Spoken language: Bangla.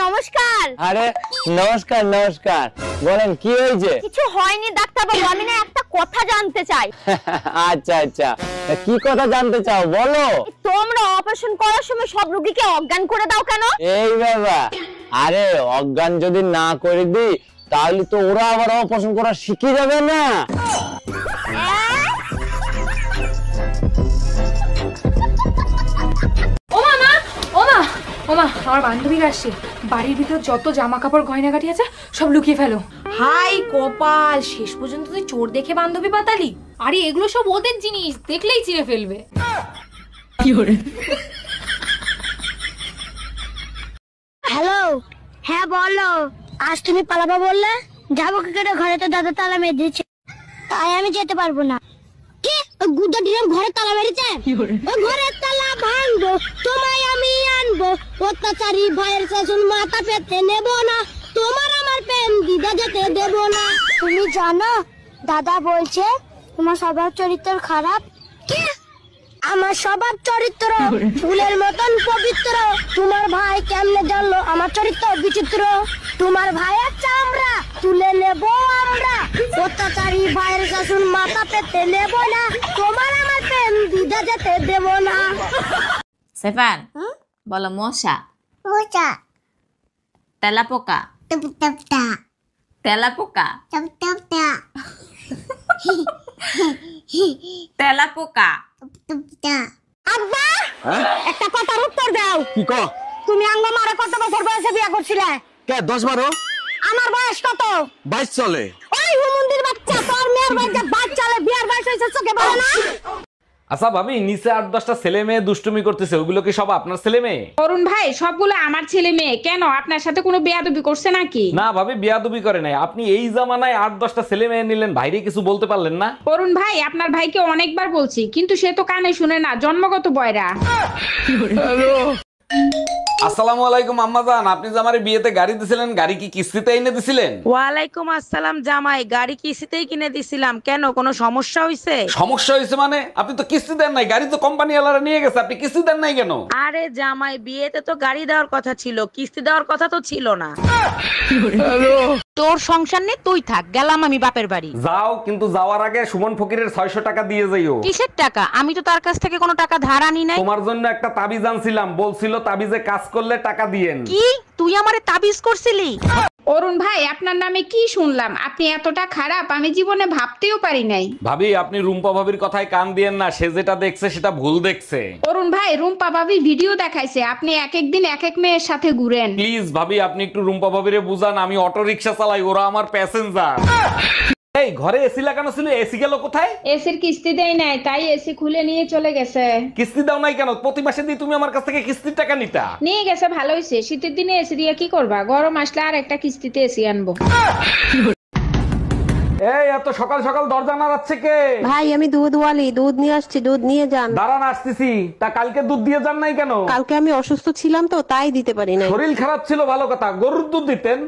নমস্কার। আরে নমস্কার নমস্কার, বলেন কি হয়েছে? কিছু হয়নি ডাক্তার বাবু, আমি না একটা কথা জানতে চাই। আচ্ছা আচ্ছা, কি কথা জানতে চাও বলো। তোমরা অপারেশন করার সময় সব রোগীকে অজ্ঞান করে দাও কেন? এই বাবা, আরে অজ্ঞান যদি না করে দিই তাহলে তো ওরা আবার অপারেশন করা শিখে যাবে না। ওমা আমার বান্ধবীরা আসছে, বাড়ির ভিতর যত জামা কাপড় গয়নাগাটি আছে সব লুকিয়ে ফেলো। হাই কপাল, শেষ পর্যন্ত তুই চোর দেখে বান্ধবী পাতালি। আরে এগুলো সব ওদের জিনিস, দেখলেই চিড়ে ফেলবে। কি করে? হ্যালো, হ্যাঁ বলো। আজ তুমি পালাবা বললে, যাবো কি করে? ঘরে তো দাদা তালা মেরে দিয়েছে, তাই আমি যেতে পারবো না। কি গুড্ডা ডিরাম ঘরে তালা মেরেছে? ঘরের তালা ভাঙবো, তোমায় আমি আনবো, অত্যাচারী ভাইয়ের শাসন মাথা পেতে নেব না, তোমার আমার প্রেম দিদা যেতে দেব না। তুমি জানো দাদা বলছে তোমার স্বভাব চরিত্র খারাপ। কি? আমার স্বভাব চরিত্র ফুলের মতন পবিত্র, তোমার ভাই কেমনে জানলো আমার চরিত্র বিচিত্র? তোমার ভাইয়ের চামড়া তুলে নেব আমরা, অত্যাচারী ভাইয়ের শাসন মাথা পেতে নেব না, তোমার আমার প্রেম দিদা যেতে দেব না। সেফান বলো মশা। মোচা তেলাপোকা। টপ টপ টা তেলাপোকা। টপ টপ টা তেলাপোকা। টপ টা। আব্বা, একটা কথার উত্তর দাও। কি কো? তুমি আঙ্গ মারে কত বছর বয়সে বিয়ে করছিলে? কে 10-12? আমার বয়স কত? 22 চলে। ওই হুমুন্দির বাচ্চা, তোর মেয়ের বাচ্চা বাচ্চালে বিয়ার বয়স হয়েছে চোখে পড়ে না? আচ্ছা ভাবি, নিচে 8-10টা ছেলে মেয়ে দুষ্টুমি করতেছে, ওগুলো কি সব আপনার ছেলে মেয়ে? অরুণ ভাই, সবগুলো আমার ছেলে মেয়ে। কেন, আপনার সাথে কোনো বেয়াদবি করছে নাকি? না ভাবি, বিয়াদবি করে নাই। আপনি এই জামানায় 8-10টা ছেলে মেয়ে নিলেন, ভাইরে কিছু বলতে পারলেন না? অরুণ ভাই, আপনার ভাইকে অনেকবার বলছি, কিন্তু সে তো কানে শুনে না, জন্মগত বয়রা। আসসালামু আলাইকুম আম্মাজান, আপনি যে আমার বিয়েতে গাড়ি দিছিলেন, গাড়ি কি কিস্তিতে এনে দিছিলেন? ওয়ালাইকুম আসসালাম জামাই, গাড়ি কিস্তিতেই কিনে দিছিলাম। কেন, কোনো সমস্যা হইছে? সমস্যা হয়েছে মানে? আপনি তো কিস্তি দেন নাই, গাড়ি তো কোম্পানি ওয়ালারা নিয়ে গেছে, আপনি কিস্তি দেন নাই কেন? আরে জামাই, বিয়েতে তো গাড়ি দেওয়ার কথা ছিল, কিস্তি দেওয়ার কথা তো ছিল না। তোর সংসার নেই, তুই থাক, গেলাম আমি বাপের বাড়ি। যাও, কিন্তু যাওয়ার আগে সুমন ফকিরের 600 টাকা দিয়ে যাইও। কিসের টাকা? আমি তো তার কাছ থেকে কোনো টাকা ধার আনি নাই। তোমার জন্য একটা তাবিজ আনছিলাম, বলছিল তাবিজে কাজ করলে টাকা দিয়েন। কি, তুই আমারে তাবিজ করছিলি? অরুণ ভাই, আপনার নামে কি শুনলাম? আপনি এতটা খারাপ আমি জীবনে ভাবতেও পারি নাই। ভাবি, আপনি রুম্পা ভাবির কথায় কান দিয়েন না, সে যেটা দেখছে সেটা ভুল দেখছে। অরুণ ভাই, রুম্পা ভাবি ভিডিও দেখাইছে, আপনি এক এক দিন এক এক মেয়ের সাথে ঘুরেন। প্লিজ ভাবি, আপনি একটু রুম্পা ভাবিরে বুঝান, আমি অটো রিকশা চালাই, ওরা আমার প্যাসেঞ্জার। এই ঘরে এসি লাগানো ছিল, এসি গেল কোথায়? এসির কিস্তি দেয় নাই, তাই এসি খুলে নিয়ে চলে গেছে। কিস্তি দাও নাই কেন? প্রতি মাসে দিয়ে তুমি আমার কাছ থেকে কিস্তির টাকা নিতা। নিয়ে গেছে, ভালো হয়েছে। শীতের দিনে এসি দিয়ে কি করবা? গরম আসলে আর একটা কিস্তিতে এসি আনবো। এই এত সকাল সকাল দরজা নাড়াচ্ছে কে? ভাই আমি দুধ ওয়ালি, দুধ নিয়ে আসছি, দুধ নিয়ে যান। দাঁড়ান, আসতেছি। তা কালকে দুধ দিয়ে যান নাই কেন? কালকে আমি অসুস্থ ছিলাম তো, তাই দিতে পারি নাই। শরীর খারাপ ছিল, ভালো কথা, গরুর দুধ দিতেন।